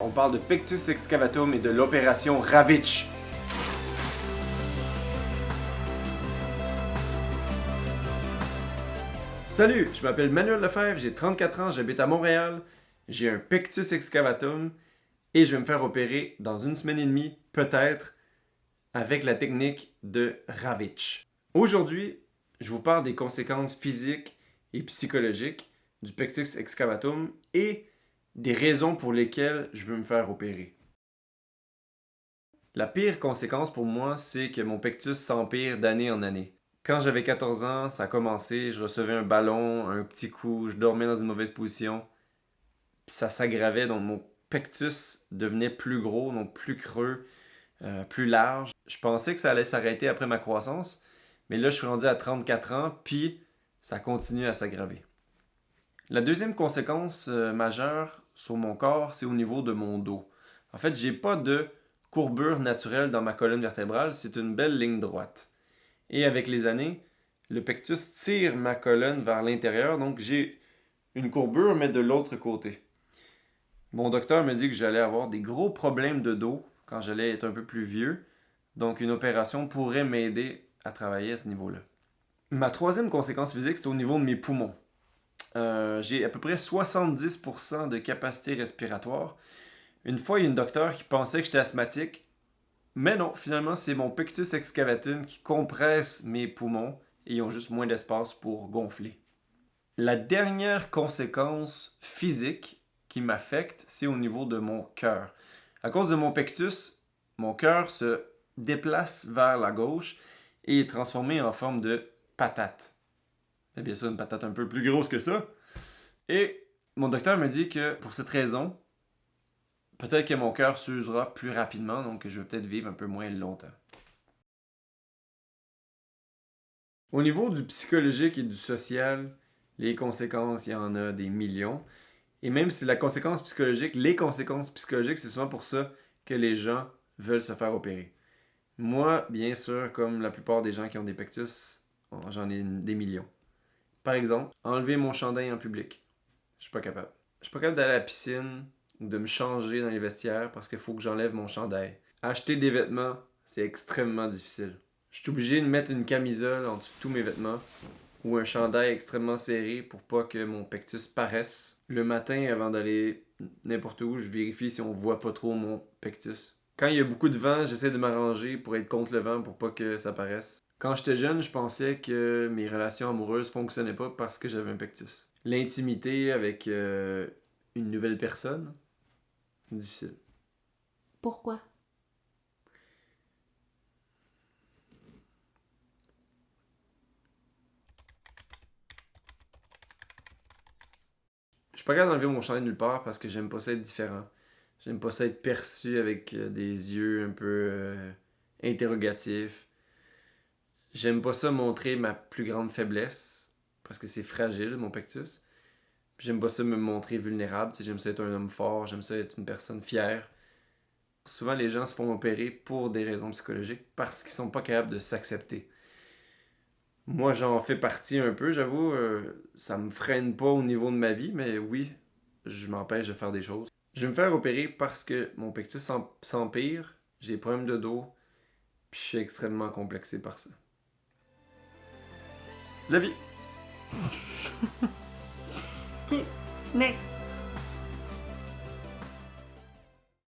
On parle de pectus excavatum et de l'opération Ravitch. Salut, je m'appelle Manuel Lefebvre, j'ai 34 ans, j'habite à Montréal, j'ai un pectus excavatum et je vais me faire opérer dans une semaine et demie, peut-être, avec la technique de Ravitch. Aujourd'hui, je vous parle des conséquences physiques et psychologiques du pectus excavatum et des raisons pour lesquelles je veux me faire opérer. La pire conséquence pour moi, c'est que mon pectus s'empire d'année en année. Quand j'avais 14 ans, ça a commencé, je recevais un ballon, un petit coup, je dormais dans une mauvaise position, puis ça s'aggravait, donc mon pectus devenait plus gros, donc plus creux, plus large. Je pensais que ça allait s'arrêter après ma croissance, mais là je suis rendu à 34 ans, puis ça continue à s'aggraver. La deuxième conséquence majeure sur mon corps, c'est au niveau de mon dos. En fait, j'ai pas de courbure naturelle dans ma colonne vertébrale, c'est une belle ligne droite. Et avec les années, le pectus tire ma colonne vers l'intérieur, donc j'ai une courbure, mais de l'autre côté. Mon docteur me dit que j'allais avoir des gros problèmes de dos quand j'allais être un peu plus vieux, donc une opération pourrait m'aider à travailler à ce niveau-là. Ma troisième conséquence physique, c'est au niveau de mes poumons. J'ai à peu près 70% de capacité respiratoire. Une fois, il y a une docteur qui pensait que j'étais asthmatique, mais non, finalement, c'est mon pectus excavatum qui compresse mes poumons et ils ont juste moins d'espace pour gonfler. La dernière conséquence physique qui m'affecte, c'est au niveau de mon cœur. À cause de mon pectus, mon cœur se déplace vers la gauche et est transformé en forme de patate. Et bien sûr, une patate un peu plus grosse que ça. Et mon docteur me dit que pour cette raison, peut-être que mon cœur s'usera plus rapidement, donc je vais peut-être vivre un peu moins longtemps. Au niveau du psychologique et du social, les conséquences, il y en a des millions. Et même si la conséquence psychologique, les conséquences psychologiques, c'est souvent pour ça que les gens veulent se faire opérer. Moi, bien sûr, comme la plupart des gens qui ont des pectus, j'en ai des millions. Par exemple, enlever mon chandail en public. Je suis pas capable. Je suis pas capable d'aller à la piscine ou de me changer dans les vestiaires parce qu'il faut que j'enlève mon chandail. Acheter des vêtements, c'est extrêmement difficile. Je suis obligé de mettre une camisole en dessous de tous mes vêtements ou un chandail extrêmement serré pour pas que mon pectus paraisse. Le matin, avant d'aller n'importe où, je vérifie si on voit pas trop mon pectus. Quand il y a beaucoup de vent, j'essaie de m'arranger pour être contre le vent pour pas que ça paraisse. Quand j'étais jeune, je pensais que mes relations amoureuses fonctionnaient pas parce que j'avais un pectus. L'intimité avec une nouvelle personne, difficile. Pourquoi? Je suis pas capable d'enlever mon chandail nulle part parce que j'aime pas ça être différent. J'aime pas ça être perçu avec des yeux un peu interrogatifs. J'aime pas ça montrer ma plus grande faiblesse parce que c'est fragile, mon pectus. Puis j'aime pas ça me montrer vulnérable. J'aime ça être un homme fort, j'aime ça être une personne fière. Souvent, les gens se font opérer pour des raisons psychologiques parce qu'ils sont pas capables de s'accepter. Moi, j'en fais partie un peu, j'avoue. Ça me freine pas au niveau de ma vie, mais oui, je m'empêche de faire des choses. Je vais me faire opérer parce que mon pectus s'empire, j'ai des problèmes de dos, puis je suis extrêmement complexé par ça. La vie. Next.